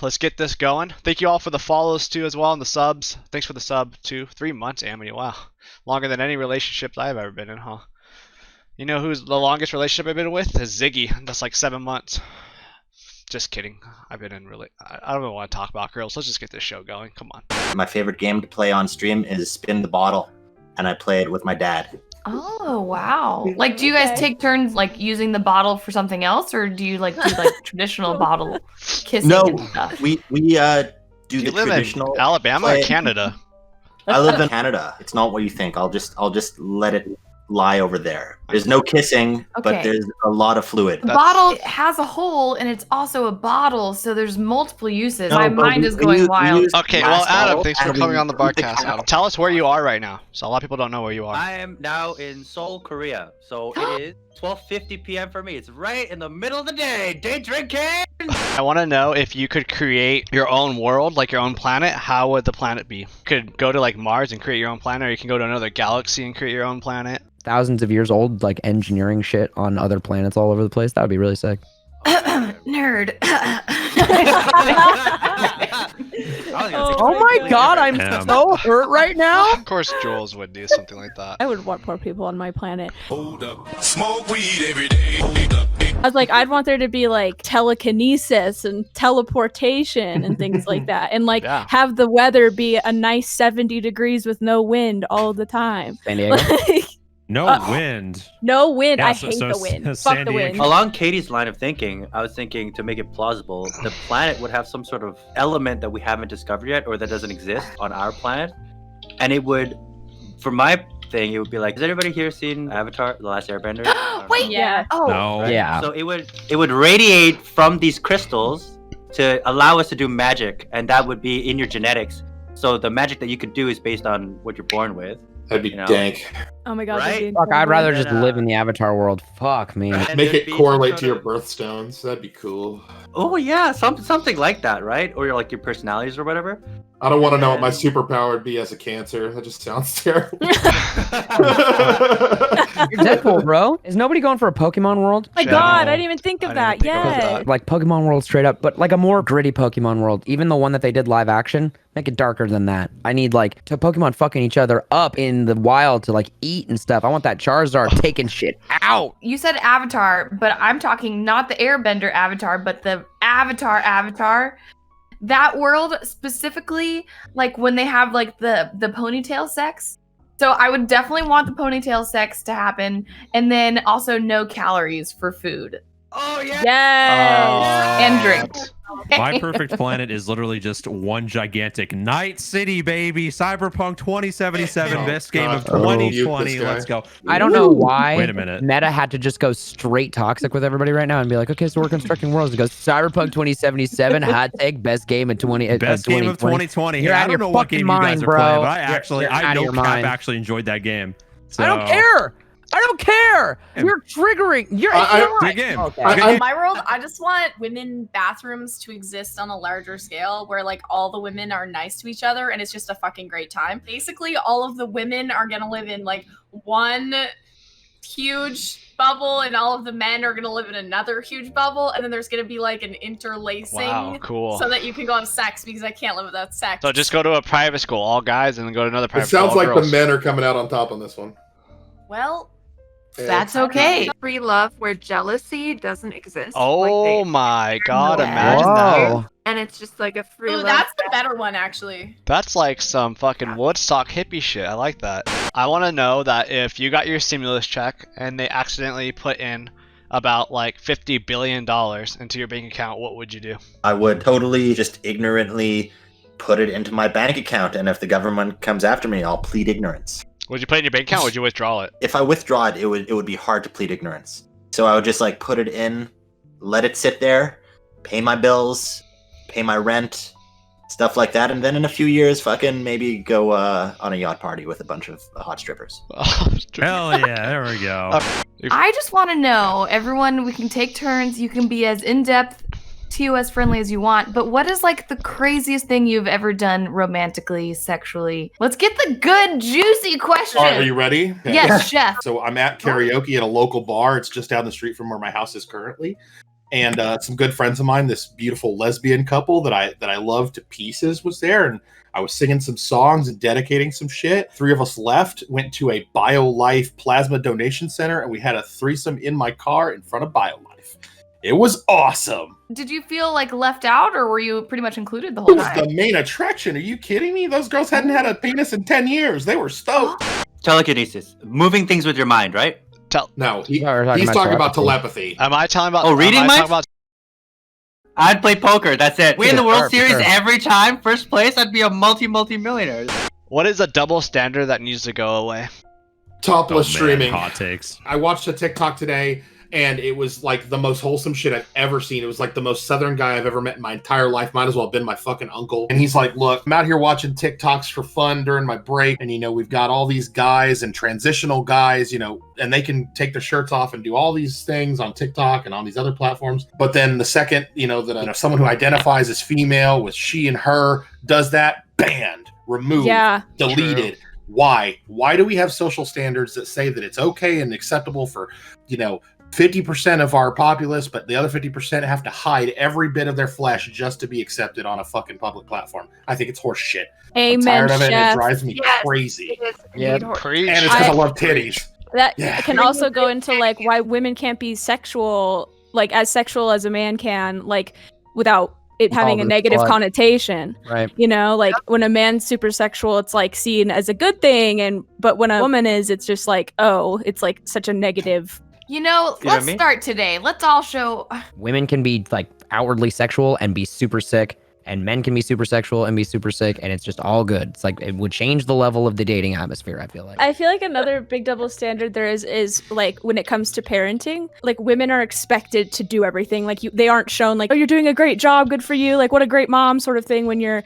let's get this going. Thank you all for the follows too as well and the subs. Thanks for the sub too. 3 months, Amity. Wow, longer than any relationships I've ever been in, huh? You know who's the longest relationship I've been with? Is Ziggy. That's like 7 months. Just kidding. I've been in really. I don't even want to talk about girls. Let's just get this show going. Come on. My favorite game to play on stream is Spin the Bottle, and I play it with my dad. Oh wow! Like, do you guys take turns like using the bottle for something else, or do you like do like traditional bottle kissing and stuff? we do the live traditional. In Alabama or Canada? I live in Canada. It's not what you think. I'll just let it lie over there. There's no kissing, but there's a lot of fluid. The bottle has a hole, and it's also a bottle, so there's multiple uses. My mind is going wild. Okay, well, Adam, thanks for coming on the Barcast. Adam, tell us where you are right now. So a lot of people don't know where you are. I am now in Seoul, Korea. So it is 12:50 p.m. for me. It's right in the middle of the day. Day drinking. I want to know if you could create your own world, like your own planet, how would the planet be? You could go to like Mars and create your own planet, or you can go to another galaxy and create your own planet. Thousands of years old, like engineering shit on other planets all over the place. That would be really sick. Nerd. Oh my god, I'm so hurt right now. Of course, Jules would do something like that. I would want more people on my planet. Hold up, smoke weed every day. Hold up. I was like, I'd want there to be like telekinesis and teleportation and things like that, and like have the weather be a nice 70 degrees with no wind all the time. San Diego. No wind. No wind. Yeah, I hate the wind. Fuck the wind. Along Katie's line of thinking, I was thinking to make it plausible, the planet would have some sort of element that we haven't discovered yet or that doesn't exist on our planet. And it would, for my thing, it would be like, has anybody here seen Avatar, The Last Airbender? Wait, yeah. Oh. No. Right? Yeah. So it would radiate from these crystals to allow us to do magic, and that would be in your genetics. So the magic that you could do is based on what you're born with. That'd be dank. Oh my god. Right? Fuck, I'd rather just live in the Avatar world. Fuck me. Make it correlate to your birthstones. That'd be cool. Oh yeah, something like that, right? Or your personalities or whatever. I don't want to know what my superpower would be as a Cancer. That just sounds terrible. You're Deadpool, bro. Is nobody going for a Pokemon world? Oh my god, I didn't even think of that. Yeah. Like Pokemon world straight up, but like a more gritty Pokemon world. Even the one that they did live action, make it darker than that. I need like to Pokemon fucking each other up in the wild to like eat and stuff. I want that Charizard taking shit out. You said Avatar, but I'm talking not the Airbender Avatar, but the Avatar. That world specifically, like when they have like the ponytail sex. So I would definitely want the ponytail sex to happen, and then also no calories for food. Oh yeah. Yes. And drinks. My perfect planet is literally just one gigantic Night City, baby. Cyberpunk 2077, best game of 2020. Let's go. I don't know why. Wait a minute. Meta had to just go straight toxic with everybody right now and be like, okay, so we're constructing worlds. It goes Cyberpunk 2077, hot take, best game in 20. Best game of 2020. You're I don't know what game you guys are playing, but I know Cap actually enjoyed that game. So. I don't care. I don't care. You're triggering. You're good game. Okay. In my world, I just want women bathrooms to exist on a larger scale where like all the women are nice to each other and it's just a fucking great time. Basically, all of the women are gonna live in like one huge bubble and all of the men are gonna live in another huge bubble, and then there's gonna be like an interlacing. Wow, cool. So that you can go have sex because I can't live without sex. So just go to a private school, all guys, and then go to another private school. It sounds like girls. the men are coming out on top on this one. Well, that's okay. Free love where jealousy doesn't exist. Oh my god, imagine that. And it's just like a free ooh, love. that's the better one, actually. That's like some fucking Woodstock hippie shit. I like that. I want to know that if you got your stimulus check and they accidentally put in about like $50 billion into your bank account, what would you do? I would totally just ignorantly put it into my bank account, and if the government comes after me, I'll plead ignorance. Would you put it in your bank account or would you withdraw it? If I withdraw it, it would be hard to plead ignorance. So I would just like put it in, let it sit there, pay my bills, pay my rent, stuff like that, and then in a few years, fucking maybe go on a yacht party with a bunch of hot strippers. Hell yeah, there we go. I just want to know, everyone, we can take turns. You can be as in-depth to as friendly as you want, but what is like the craziest thing you've ever done romantically, sexually? Let's get the good, juicy question. All right, are you ready? Yes, chef. So I'm at karaoke at a local bar. It's just down the street from where my house is currently. and some good friends of mine, this beautiful lesbian couple that I love to pieces, was there, and I was singing some songs and dedicating some shit. 3 of us left, went to a BioLife plasma donation center, and we had a threesome in my car in front of BioLife. It was awesome. Did you feel like left out, or were you pretty much included the whole time? It was the main attraction. Are you kidding me? Those girls hadn't had a penis in 10 years. They were stoked. Telekinesis, moving things with your mind, right? No, he's talking about telepathy. Am I talking about? Reading minds? I'd play poker. That's it. Win the World Series every time, first place. I'd be a multi-millionaire. What is a double standard that needs to go away? Topless streaming. Hot takes. I watched a TikTok today, and it was like the most wholesome shit I've ever seen. It was like the most Southern guy I've ever met in my entire life. Might as well have been my fucking uncle. And he's like, look, I'm out here watching TikToks for fun during my break. And, we've got all these guys and transitional guys, and they can take their shirts off and do all these things on TikTok and on these other platforms. But then the second, that someone who identifies as female with she and her does that, banned, removed, deleted. True. Why? Why do we have social standards that say that it's okay and acceptable for, 50% of our populace, but the other 50% have to hide every bit of their flesh just to be accepted on a fucking public platform? I think it's horse shit. Amen, I'm tired of it, and it chef. drives me crazy. Yeah, and it's because I love titties. That can also go into like why women can't be sexual, like as sexual as a man can, like without it having a negative connotation. Right. Like when a man's super sexual, it's like seen as a good thing, but when a woman is, it's just like, oh, it's like such a negative. Let's start today. Let's all show. Women can be like outwardly sexual and be super sick, and men can be super sexual and be super sick, and it's just all good. It's like it would change the level of the dating atmosphere, I feel like. I feel like another big double standard there is like when it comes to parenting, like women are expected to do everything. Like they aren't shown like, oh, you're doing a great job, good for you, like what a great mom sort of thing when you're,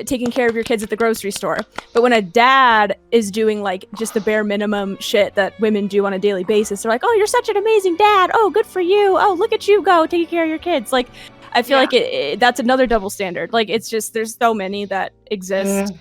taking care of your kids at the grocery store. But when a dad is doing like just the bare minimum shit that women do on a daily basis, they're like, oh, you're such an amazing dad. Oh, good for you. Oh, look at you go taking care of your kids. Like, I feel like that's another double standard. Like, it's just, there's so many that exist.